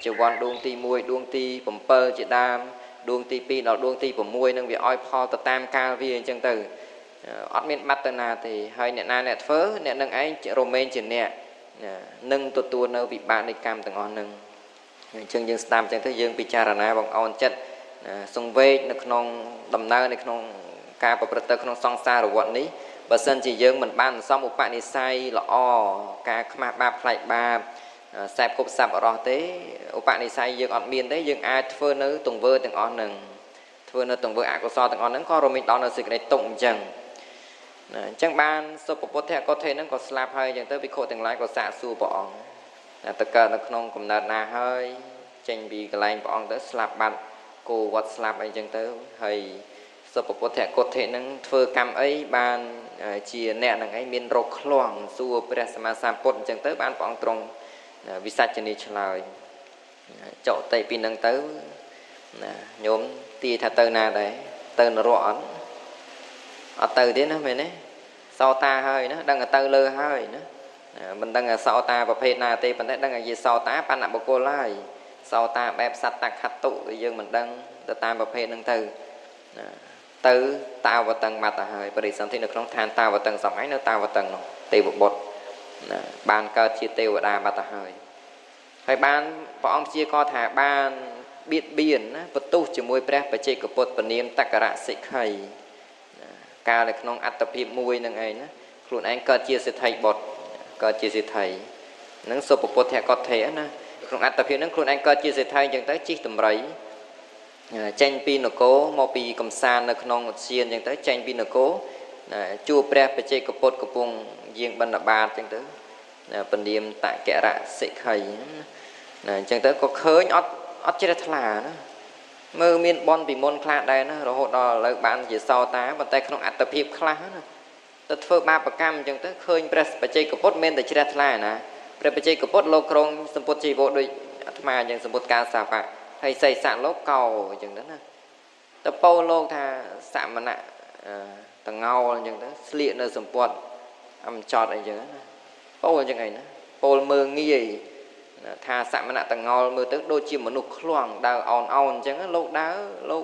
ជាវ័នដួងទី1ដួងទី7ជាដើមដួងទី2ដល់ដួងទី6នឹងវាឲ្យផលទៅតាមកាលវាអញ្ចឹងទៅអត់មានបាត់ទៅណាទេហើយអ្នកណាអ្នកធ្វើអ្នកនឹងឯងរមែងជាអ្នកនឹងទទួលនៅវិបាកនៃកម្មទាំងអស់នឹងអញ្ចឹងយើងស្ដាប់អញ្ចឹងទៅយើងពិចារណាបងអូនចិត្តសង្វេគនៅក្នុងដំណើរនៅក្នុងការប្រព្រឹត្តទៅក្នុងសង្សារវដ្តនេះបើសិនជាយើងមិនបានសំឧបនិស្ស័យល្អការខ្មាស់បាបផ្លែកបាបខ្សែគប់សัพអរោះទេឧបនិស្ស័យយើងអត់មានទេយើងអាចធ្វើនៅទង្វើទាំងអស់នឹងធ្វើនៅទង្វើអកុសលទាំងអស់នឹងក៏រមែងដល់នៅសេចក្តីទុក្ខអញ្ចឹងអញ្ចឹងបានសុពពុទ្ធកុដ្ឋិនឹងក៏ស្លាប់ហើយអញ្ចឹងទៅភិក្ខុទាំងឡាយក៏សាកសួរព្រះអង្គទៅកើតនៅក្នុងកំណើតណាហើយចេញពីកន្លែងព្រះអង្គទៅស្លាប់បាត់គោវត្តស្លាប់អីអញ្ចឹងទៅហើយសុពពុទ្ធកុដ្ឋិនឹងធ្វើកម្មអីបានជាអ្នកនឹងឯងមានរោគខ្លាំងសួរព្រះសម្មាសម្ពុទ្ធអញ្ចឹងទៅបានព្រះអង្គទ្រង់វិសាចនីឆ្លើយចុះទៅពីនឹងទៅញោមទីថាទៅណាដែរទៅនរកអត់ទៅទេណាមែនទេសោតាហើយណាដឹងតែទៅលើហើយណាមិនដឹងសោតាប្រភេទណាទេប៉ុន្តែដឹងតែជាសោតាបណ្ណបុគ្គលហើយសោតាបែបសត្តខតុយើងមិនដឹងទៅតាមប្រភេទហ្នឹងទៅតាវតឹងបាត់ទៅហើយបរិសន្ធិនៅក្នុងឋានតាវតឹងសម័យនៅតាវតឹងនោះទេវបុត្របានកើតជាទេវតាបាត់ទៅហើយបានព្រះអង្គព្យាករថាបានបៀតបៀនណាបន្ទុះជាមួយព្រះបច្ចេកពុទ្ធពនាមតក្ករៈសិក្ខីកាលនៅក្នុងអត្តភាពមួយនឹងឯងណាខ្លួនឯងកើតជាសិទ្ធិបុត្រកើតជាសិទ្ធិនឹងសុពពុទ្ធកុដ្ឋិណាក្នុងអត្តភាពនឹងខ្លួនឯងកើតជាសិទ្ធិអញ្ចឹងទៅជិះតម្រៃចេញពីនគរមកពីកំសាន្តនៅក្នុងឧទ្យានអញ្ចឹងទៅចេញពីនគរជួបព្រះបច្ចេកពុទ្ធកំពុងយាងបិណ្ឌបាតអញ្ចឹងទៅពនាមតក្ករៈសិក្ខីអញ្ចឹងទៅក៏ឃើញអត់ជ្រះថ្លាណាមើលមានបនពីមុនខ្លះដែរណារហូតដល់ឥឡូវបានជាសោតាប៉ុន្តែក្នុងអត្តភាពខ្លះណាទៅធ្វើបាបកម្មអញ្ចឹងទៅឃើញព្រះបច្ចេកពុទ្ធមានតែជ្រះថ្លាណាព្រះបច្ចេកពុទ្ធលោកក្រុងសម្ពុទ្ធជីវោដូចអាត្មាអញ្ចឹងសម្ពុទ្ធកាសាបៈហើយសីស័កលោកកោអញ្ចឹងទៅណាទៅពោលលោកថាសមណៈតងោលអញ្ចឹងទៅស្លៀកនៅសម្ពុទ្ធអំចត់អីចឹងណាពោលអញ្ចឹងឯណាពោលមើងងាយថាសមណៈតងោលមើលទៅដូចជាមនុស្សខ្លាំងដើរអោនអញ្ចឹងលោកដើរលោក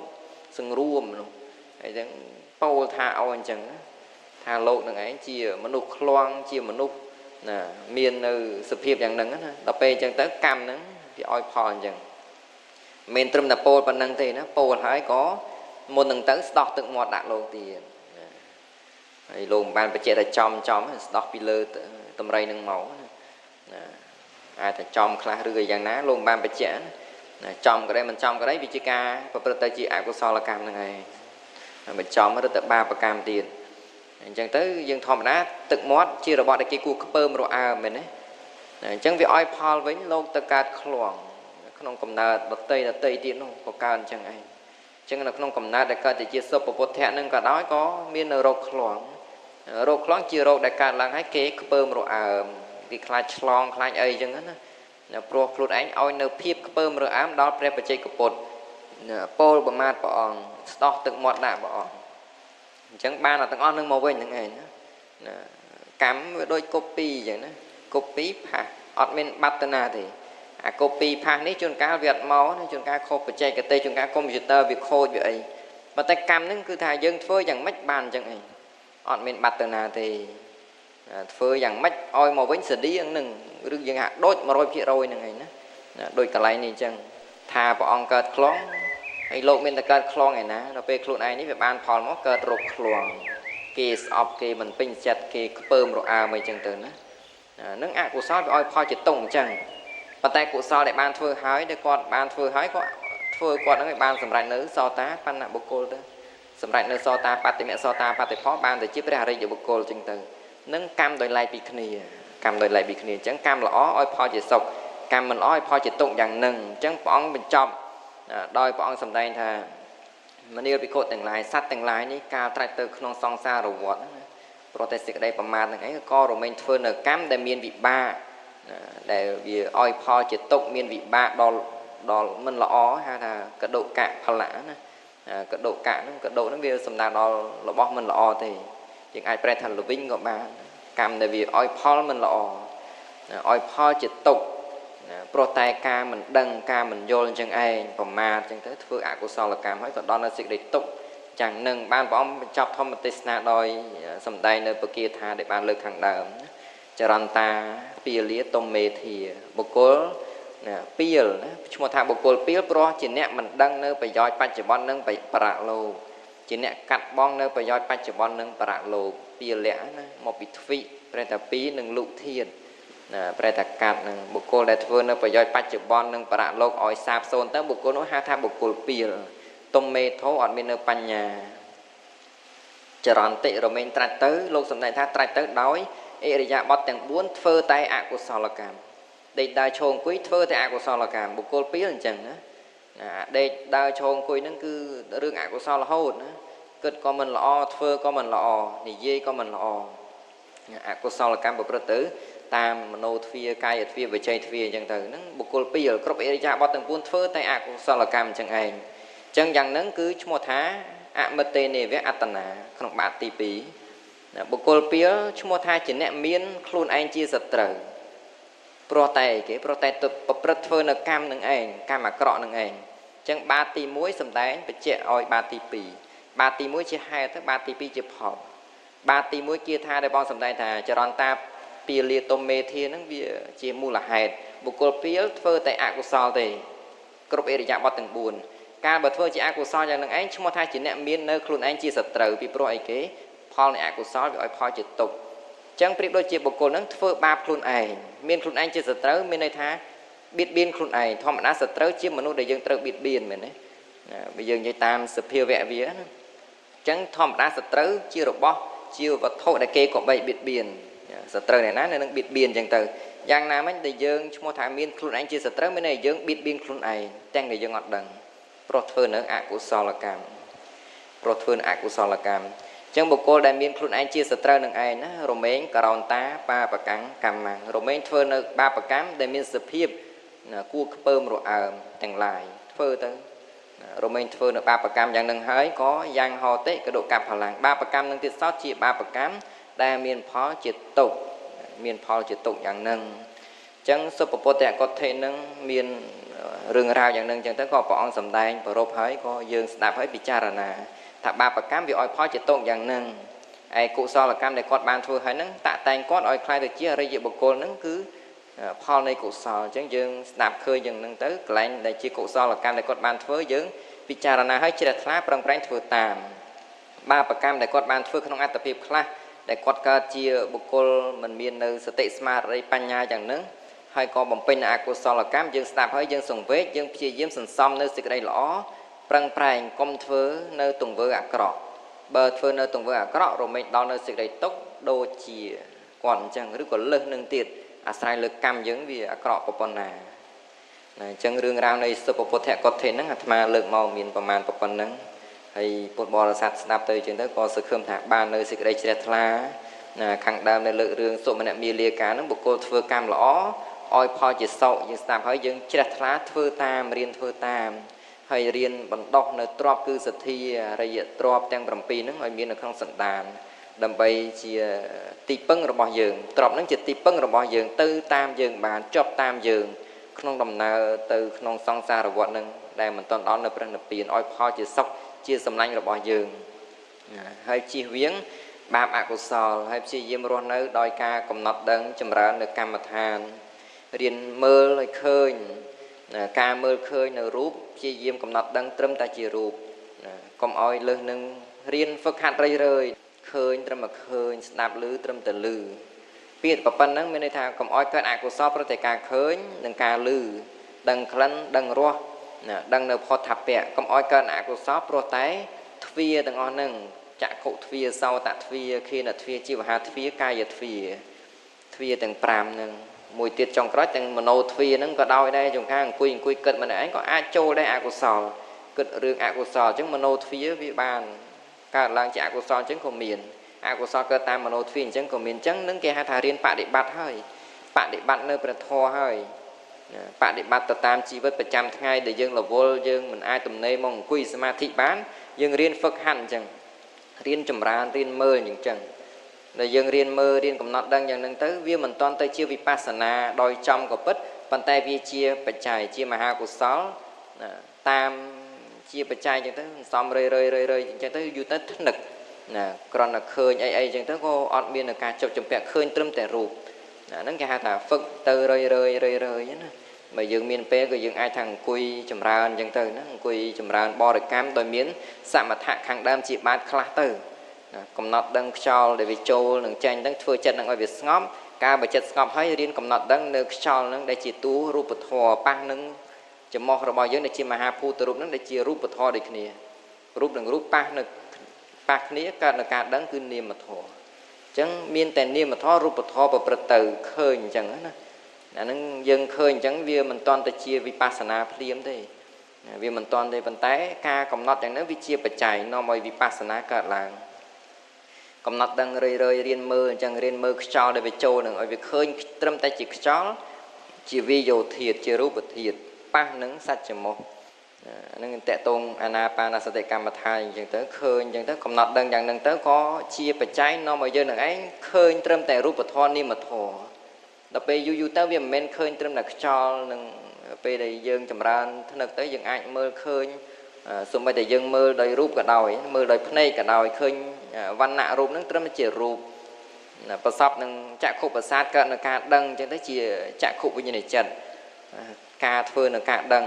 សង្រួមនោះអញ្ចឹងពោលថាអោអញ្ចឹងថាលោកនឹងឯងជាមនុស្សខ្លាំងជាមនុស្សណាមាននៅសភាពយ៉ាងហ្នឹងណាដល់ពេលអញ្ចឹងទៅកម្មហ្នឹងវាឲ្យផលអញ្ចឹងមិនត្រឹមតែពោលប៉ុណ្្នឹងទេណាពោលហើយក៏មុននឹងទៅស្ដោះទឹកមាត់ដាក់លោកទៀតហើយលោកមិនបានបញ្ជាក់តែចំស្ដោះពីលើតម្រៃនឹងមកណាអាចតែចំខ្លះឬយ៉ាងណាលោកមិនបានបញ្ជាក់ ចំក៏ដែរមិនចំក៏ដែរវិជាការប្រព្រឹត្តទៅជាអកុសលកម្មហ្នឹងឯងមិនចំឬទៅបាបកម្មទៀតអញ្ចឹងទៅយើងធម្មតាទឹកមាត់ជារបស់ដែលគេគួរខ្ពើមរអើមមែនទេអញ្ចឹងវាឲ្យផលវិញលោកទៅកើតខ្លងក្នុងកំណើតដតីទៀតនោះក៏កើតអញ្ចឹងឯងអញ្ចឹងនៅក្នុងកំណើតដែលកើតជាសុភពុទ្ធៈនឹងក៏ដោយក៏មាននៅរោគខ្លងជារោគដែលកើតឡើងឲ្យគេខ្ពើមរអើមគេខ្លាចឆ្លងខ្លាចអីអញ្ចឹងណាព្រោះខ្លួនឯងឲ្យនៅភាពខ្ពើមរអើមដល់ព្រះបច្ចេកពុទ្ធពោលប្រមាថព្រះអង្គស្ដោះទឹកមាត់ដាក់ព្រះអង្គអញ្ចឹងបានទាំងអស់នឹងមកវិញហ្នឹងឯងណាកម្មវាដូចកូពីអញ្ចឹងណាកូពីផាសអត់មានបត្តនាទេអាកូពីផាសនេះជួនកាលវាអត់មកណាជួនកាលខុសបច្ចេកទេសជួនកាលកុំព្យូទ័រវាខូចវាអីប៉ុន្តែកម្មហ្នឹងគឺថាយើងធ្វើយ៉ាងម៉េចបានអញ្ចឹងឯងអត់មានបត្តនាទេធ្វើយ៉ាងម៉េចឲ្យមកវិញស្តៀងនឹងឬយើងហាក់ដូច 100% ហ្នឹងឯងណាដូចកន្លែងនេះអញ្ចឹងថាព្រះអង្គកើតខ្លងហើយលោកមានតែកើតខ្លងឯណាដល់ពេលខ្លួនឯងនេះវាបានផលមកកើតរោគខ្លងគេស្អប់គេមិនពេញចិត្តគេខ្ពើមរអើមអីចឹងទៅណានឹងអកុសលវាឲ្យផលជាតុងអញ្ចឹងប៉ុន្តែកុសលដែលបានធ្វើហើយដែលគាត់បានធ្វើហើយក៏ធ្វើគាត់នឹងឲ្យបានសម្រេចនៅសោតាបណ្ណបុគ្គលទៅសម្រេចនៅសោតាបតិមៈសោតាបតិផលបានទៅជាព្រះអរិយបុគ្គលចឹងទៅនឹងកម្មដោយឡែកពីគ្នាអញ្ចឹងកម្មល្អឲ្យផលជាសុខកម្មមិនល្អឲ្យផលជាទុក្ខយ៉ាងនឹងអញ្ចឹងព្រះអង្គបញ្ចប់ដោយព្រះអង្គសម្ដែងថាមនាលភិក្ខុទាំងឡាយសត្វទាំងឡាយនេះកាលត្រាច់ទៅក្នុងសង្សារវដ្តប្រតិសេចក្តីប្រមាទនឹងឯងក៏រមែងធ្វើនៅកម្មដែលមានវិបាកដែលវាឲ្យផលជាទុក្ខមានវិបាកដល់មិនល្អហៅថាកដុកៈផលៈណាកដុកៈហ្នឹងវាសំដៅដល់របស់មិនល្អទេយើងអាចប្រែថាល្វីងក៏បានកម្មដែលវាឲ្យផលមិនល្អឲ្យផលជាទុក្ខព្រោះតែការមិនដឹងការមិនយល់អញ្ចឹងឯងប្រមាទអញ្ចឹងទៅធ្វើអកុសលកម្មហើយក៏ដល់នៅសេចក្តីទុក្ខចឹងនឹងបានព្រះអង្គបញ្ចប់ធម្មទេសនាដោយសម្ដែងនៅបគាថាដែលបានលើកខាងដើមចរន្តាពាលាតុមមេធាបុគ្គលពាលណាឈ្មោះថាបុគ្គលពាលព្រោះជាអ្នកមិនដឹងនៅប្រយោជន៍បច្ចុប្បន្ននិងបរៈលោកជាអ្នកកាត់បងនៅប្រយោជន៍បច្ចុប្បន្ននិងបរៈលោកពាលៈណាមកពីទ្វិប្រែថាពីរនិងលុធាតុប្រែថាកាត់នឹងបុគ្គលដែលធ្វើនៅប្រយោជន៍បច្ចុប្បន្ននិងបរៈលោកឲ្យសាបសូន្យទៅបុគ្គលនោះហៅថាបុគ្គលពាលតុមមេធោអត់មាននៅបញ្ញាចរន្តិរមែងត្រាច់ទៅលោកសម្ដែងថាត្រាច់ទៅដោយអរិយាបថទាំង4ធ្វើតែអកុសលកម្មដេកដើរឈរអង្គុយធ្វើតែអកុសលកម្មបុគ្គលពីរអញ្ចឹងណាដេកដើរឈរអង្គុយហ្នឹងគឺរឿងអកុសលរហូតណាគិតក៏មិនល្អធ្វើក៏មិនល្អនិយាយក៏មិនល្អអកុសលកម្មប្រព្រឹត្តទៅតាមមโนទ្វាកាយទ្វាវិច័យទ្វាអញ្ចឹងទៅហ្នឹងបុគ្គលពីរគ្រប់អរិយាបថទាំង4ធ្វើតែអកុសលកម្មអញ្ចឹងឯងអញ្ចឹងយ៉ាងហ្នឹងគឺឈ្មោះថាអមតេនេវៈអត្តនាក្នុងបាតទី2បុគ្គលពីរឈ្មោះថាជាអ្នកមានខ្លួនឯងជាសត្រូវព្រោះតែទៅប្រព្រឹត្តធ្វើនៅកម្មនឹងឯងកម្មអាក្រក់នឹងឯងអញ្ចឹងបាតទី1សំដែងបញ្ជាក់ឲ្យបាតទី2បាតទី1ជាហេតុទៅបាតទី2ជាផលបាតទី1គាថាដែលបងសំដែងថាចរន្តាពាលាតុមេធាហ្នឹងវាជាមូលហេតុបុគ្គលពាលធ្វើតែអកុសលទេគ្រប់អរិយាបថទាំង4ការបើធ្វើជាអកុសលយ៉ាងនឹងឯងឈ្មោះថាជាអ្នកមាននៅខ្លួនឯងជាសត្រូវពីព្រោះអីគេផលនៃអកុសលវាឲ្យផលជាទុក្ខអញ្ចឹងប្រៀបដូចជាបុគ្គលហ្នឹងធ្វើបាបខ្លួនឯងមានខ្លួនឯងជាសត្រូវមានន័យថាបៀតបៀនខ្លួនឯងធម្មតាសត្រូវជាមនុស្សដែលយើងត្រូវបៀតបៀនមែនទេបើយើងនិយាយតាមសភាវៈវាណាអញ្ចឹងធម្មតាសត្រូវជារបស់ជាវត្ថុដែលគេក៏បីបៀតបៀនសត្រូវអ្នកណានឹងបៀតបៀនអញ្ចឹងទៅយ៉ាងណាមិញដែលយើងឈ្មោះថាមានខ្លួនឯងជាសត្រូវមានន័យយើងបៀតបៀនខ្លួនឯងទាំងដែលយើងអត់ដឹងព្រោះធ្វើនៅអកុសលកម្មអញ្ចឹងបុគ្គលដែលមានខ្លួនឯងជាសត្រូវនឹងឯងណារមែងករោនតាបាបកម្មកម្មរមែងធ្វើនៅបាបកម្មដែលមានសភាពគួរខ្ពើមរអើមទាំងឡាយធ្វើទៅរមែងធ្វើនៅបាបកម្មយ៉ាងនឹងហើយក៏យ៉ាងហោតិកដុកបផលាំងបាបកម្មនឹងទៀតសោតជាបាបកម្មដែលមានផលជាទុក្ខយ៉ាងនឹងអញ្ចឹងសុពពុទ្ធកថេនឹងមានរឿងរ៉ាវយ៉ាងនឹងអញ្ចឹងទៅក៏ព្រះអង្គសម្ដែងប្រពហើយក៏យើងស្ដាប់ហើយពិចារណាថាបាបកម្មវាឲ្យផលជាទុក្ខយ៉ាងនឹងឯកុសលកម្មដែលគាត់បានធ្វើហើយហ្នឹងតាក់តែងគាត់ឲ្យខ្លាយទៅជាអរិយបុគ្គលហ្នឹងគឺផលនៃកុសលអញ្ចឹងយើងស្ដាប់ឃើញយ៉ាងហ្នឹងទៅកន្លែងដែលជាកុសលកម្មដែលគាត់បានធ្វើយើងពិចារណាឲ្យជ្រះថ្លាប្រឹងប្រែងធ្វើតាមបាបកម្មដែលគាត់បានធ្វើក្នុងអត្តភាពខ្លះដែលគាត់កើតជាបុគ្គលមិនមាននៅសតិស្មារតីបញ្ញាយ៉ាងហ្នឹង ហើយក៏បំពេញអកុសលកម្មយើងស្ដាប់ហើយយើងសង្វេគយើងព្យាយាមសន្សំនៅសេចក្តីល្អប្រឹងប្រែងកុំធ្វើនៅទង្វើអាក្រក់បើធ្វើនៅទង្វើអាក្រក់រមែងដល់នៅសេចក្តីទុក្ខដូចជាគាត់អញ្ចឹងឬក៏លើសនឹងទៀតអាស្រ័យលើកម្មយើងវាអាក្រក់ប៉ុណ្ណាអញ្ចឹងរឿងរ៉ាវនៃសុភពុទ្ធកថេហ្នឹងអាត្មាលើកមកមានប្រមាណប៉ុណ្ណឹងហើយពុទ្ធបរិស័ទស្ដាប់ទៅអញ្ចឹងទៅក៏សង្ឃឹមថាបាននៅសេចក្តីជ្រះថ្លាខាងដើមនៅលើករឿងសុមនមាលាការហ្នឹងបុគ្គលធ្វើកម្មល្អឲ្យផលជាសុខយើងស្ដាប់ហើយយើងជ្រះថ្លាធ្វើតាមរៀនធ្វើតាមហើយរៀនបណ្ដោះនៅទ្រព្យគឺសទ្ធារយៈទ្រព្យទាំង7ហ្នឹងឲ្យមាននៅក្នុងសន្តានដើម្បីជាទីពឹងរបស់យើងទ្រព្យហ្នឹងជាទីពឹងរបស់យើងទៅតាមយើងបានចប់តាមយើងក្នុងដំណើរទៅក្នុងសង្សារវដ្តហ្នឹងដែលមិនទាន់ដល់នៅព្រះនិព្វានឲ្យផលជាសុខជាសម្លាញ់របស់យើងហើយជៀសវាងបាបអកុសលហើយព្យាយាមរស់នៅដោយការកំណត់ដឹងចម្រើននៅកម្មដ្ឋានរៀនមើលឲ្យឃើញការមើលឃើញនៅរូបព្យាយាមកំណត់ដឹងត្រឹមតែជារូបកុំឲ្យលើសនឹងរៀនហ្វឹកហាត់រឿយឃើញត្រឹមតែឃើញស្ដាប់ឮត្រឹមតែឮពាក្យប៉ុណ្ណឹងមានន័យថាកុំឲ្យកើតអកុសលប្រតិការឃើញនិងការឮដឹងក្លិនដឹងរសដឹងនៅផុតថាពៈកុំឲ្យកើតអកុសលព្រោះតែទ្វាទាំងអស់ហ្នឹងចក្ខុទ្វាសោតទ្វាឃានទ្វាជីវហាទ្វាកាយទ្វាទាំង5ហ្នឹងមួយទៀតចុងក្រោយទាំងមโนទ្វាហ្នឹងក៏ដោយដែរចុងខាងអង្គុយគិតម្នាក់ឯងក៏អាចចូលដែរអកុសលគិតរឿងអកុសលអញ្ចឹងមโนទ្វាវាបានកើតឡើងជាអកុសលអញ្ចឹងក៏មានអកុសលកើតតាមមโนទ្វាអញ្ចឹងក៏មានអញ្ចឹងនឹងគេហៅថារៀនបដិបត្តិហើយបដិបត្តិនៅព្រះធម៌ហើយបដិបត្តិទៅតាមជីវិតប្រចាំថ្ងៃដែលយើងរវល់យើងមិនអាចទំនេរមកអង្គុយសមាធិបានយើងរៀនហ្វឹកហាត់អញ្ចឹងរៀនចម្រើនរៀនមើលអញ្ចឹងដែលយើងរៀនមើលរៀនកំណត់ដឹងយ៉ាងហ្នឹងទៅវាមិនតាន់ទៅជាវិបស្សនាដោយចំក៏ពិតប៉ុន្តែវាជាបច្ច័យជាមហាកុសលតាមជាបច្ច័យអញ្ចឹងទៅសំរឿយអញ្ចឹងទៅយូរទៅថ្នឹកគ្រាន់តែឃើញអីអញ្ចឹងទៅក៏អត់មានការចុចចម្ពាក់ឃើញត្រឹមតែរូបហ្នឹងគេហៅថាហ្វឹកទៅរឿយណាបើយើងមានពេលក៏យើងអាចថាអង្គុយចម្រើនអញ្ចឹងទៅណាអង្គុយចម្រើនបរិកម្មដោយមានសមថៈខាងដើមជាបាតខ្លះទៅកំណត់ដឹងខ្យល់ដែលវាចូលនឹងចេញហ្នឹងធ្វើចិត្តនឹងឲ្យវាស្ងប់ការបើចិត្តស្ងប់ហើយរៀនកំណត់ដឹងនៅខ្យល់ហ្នឹងដែលជាតួរូបធម៌ប៉ះនឹងចំោះរបស់យើងដែលជាមហាភូតរូបហ្នឹងដែលជារូបធម៌ដូចគ្នារូបនឹងរូបប៉ះគ្នាកើតនៅការដឹងគឺនាមធម៌អញ្ចឹងមានតែនាមធម៌រូបធម៌ប្រព្រឹត្តទៅឃើញអញ្ចឹងណាអាហ្នឹងយើងឃើញអញ្ចឹងវាមិនតាន់ទៅជាវិបស្សនាភ្លាមទេវាមិនតាន់ទេប៉ុន្តែការកំណត់យ៉ាងហ្នឹងវាជាបច្ច័យនាំឲ្យវិបស្សនាកើតឡើងកំណត់ដឹងរឿយរៀនមើលអញ្ចឹងរៀនមើលខ្យល់ដែលវាចូលនឹងឲ្យវាឃើញត្រឹមតែជាខ្យល់ជាវិយោធាតុជារូបធាតុប៉ះនឹងសច្ចមុខហ្នឹងតកតងអាណាបានសតិកម្មដ្ឋានអញ្ចឹងទៅឃើញអញ្ចឹងទៅកំណត់ដឹងយ៉ាងហ្នឹងទៅក៏ជាបច្ច័យនាំឲ្យយើងនឹងឯងឃើញត្រឹមតែរូបធម៌នាមធម៌ដល់ពេលយូរទៅវាមិនមែនឃើញត្រឹមតែខ្យល់នឹងពេលដែលយើងចម្រើនថ្នឹកទៅយើងអាចមើលឃើញសូម្បីតែយើងមើលដោយរូបក៏ដោយមើលដោយភ្នែកក៏ដោយឃើញវណ្ណៈរូបហ្នឹងត្រឹមតែជារូបប្រសពនឹងចក្ខុប្រសាទកើតនៅការដឹងអញ្ចឹងទៅជាចក្ខុវិញ្ញាណចិត្តការធ្វើនៅការដឹង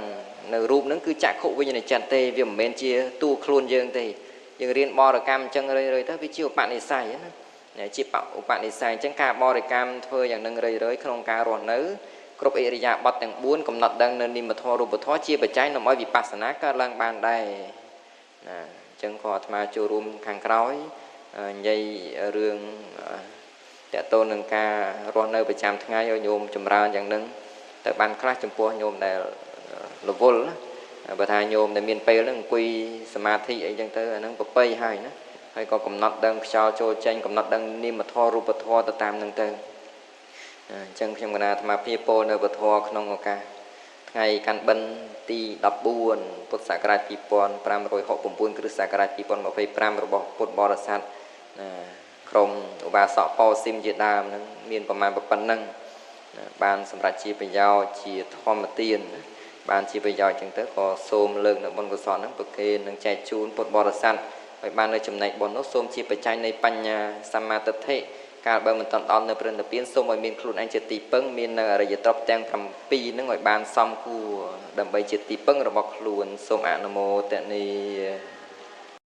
នៅរូបហ្នឹងគឺចក្ខុវិញ្ញាណចិត្តទេវាមិនមែនជាតួខ្លួនយើងទេយើងរៀនបរិកម្មអញ្ចឹងរឿយទៅវាជាឧបនិស្ស័យណាជាឧបនិស្ស័យអញ្ចឹងការបរិកម្មធ្វើយ៉ាងហ្នឹងរឿយក្នុងការរស់នៅគ្រប់អិរិយាបថទាំង4កំណត់ដឹងនៅនិមិត្តធម៌រូបធម៌ជាបច្ច័យនាំឲ្យវិបស្សនាកើតឡើងបានដែរណាអញ្ចឹងក៏អាត្មាចូលរួមខាងក្រោយនិយាយរឿងតកតូននឹងការរស់នៅប្រចាំថ្ងៃឲ្យញោមចម្រើនយ៉ាងហ្នឹងទៅបានខ្លះចំពោះញោមដែលរវល់បើថាញោមដែលមានពេលហ្នឹងអង្គុយសមាធិអីចឹងទៅអាហ្នឹងប្រពៃហើយណាហើយក៏កំណត់ដឹងខ្យល់ចូលចេញកំណត់ដឹងនិមិត្តធម៌រូបធម៌ទៅតាមហ្នឹងទៅអញ្ចឹងខ្ញុំកណាអាត្មាភាពពោលនៅពធក្នុងឱកាសថ្ងៃកាន់បិណ្ឌទី14ពុទ្ធសករាជ2569គ្រិស្តសករាជ2025របស់ពុទ្ធបរិស័ទក្រុមឧបាសកប៉ោស៊ីមជាដើមហ្នឹងមានប្រមាណប៉ុណ្ណឹងបានសម្រាប់ជាប្រយោជន៍ជាធម្មទានបានជាប្រយោជន៍ចឹងទៅក៏សូមលើកនៅបុណ្យកុសលហ្នឹងប្រគេននឹងចែកជូនពុទ្ធបរិស័ទឲ្យបាននៅចំណែកបុណ្យនោះសូមជាបច្ច័យនៃបញ្ញាសម្មាទិដ្ឋិកាលបើមិនតាន់ដល់នៅព្រះនិព្វានសូមឲ្យមានខ្លួនឯងជាទីពឹងមាននៅអរិយទ្រព្យទាំង7ហ្នឹងឲ្យបានសមគួរដើម្បីជាទីពឹងរបស់ខ្លួនសូមអនុមោទនា